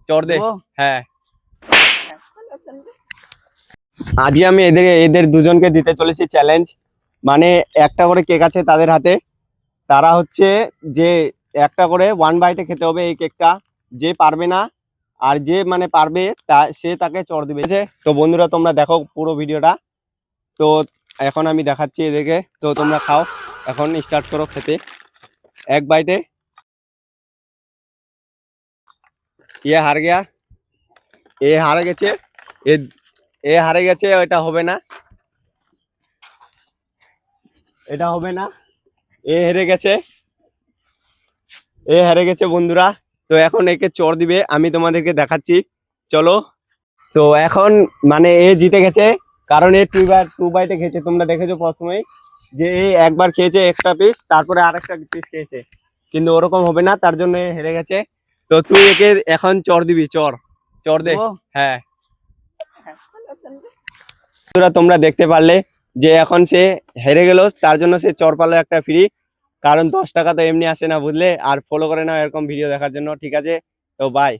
চড় দে। হ্যাঁ, আজকে আমি এদের দুজনকে দিতে চলেছি চ্যালেঞ্জ। মানে একটা করে কেক আছে তাদের হাতে, তারা হচ্ছে যে একটা করে 1 বাইটে খেতে হবে এই কেকটা। যে পারবে না আর যে মানে পারবে সে তাকে চড় দিবে। তো বন্ধুরা তোমরা দেখো পুরো ভিডিওটা। তো এখন আমি দেখাচ্ছি এদেরকে, তো তোমরা খাও, এখন স্টার্ট করো খেতে 1 বাইটে। ইয়ে হার গেয়া, এ হারে গেছে, এ এ হারে গেছে, ওইটা হবে না, এটা হবে না, এ হেরে গেছে, এ হেরে গেছে বন্ধুরা। তো এখন একে চড় দিবে, আমি তোমাদেরকে দেখাচ্ছি, চলো। তো এখন মানে এ জিতে গেছে, কারণ এ 2 বাইটে খেয়েছে। তোমরা দেখেছো প্রথমেই যে এ একবার খেয়েছে একটা পিস, তারপরে আরেকটা পিস খেয়েছে, কিন্তু ওরকম হবে না, তার জন্য এ হেরে গেছে। তো তুই একে এখন চড় দিবি, চড় চড় দে। হ্যাঁ বন্ধুরা, তোমরা দেখতে পারলে যে এখন সে হেরে গেল, তার জন্য সে চড় পালো একটা ফ্রি, কারণ 10 টাকা তো এমনি আসে না বুঝলে। আর ফলো করে নাও এরকম ভিডিও দেখার জন্য, ঠিক আছে? তো বাই।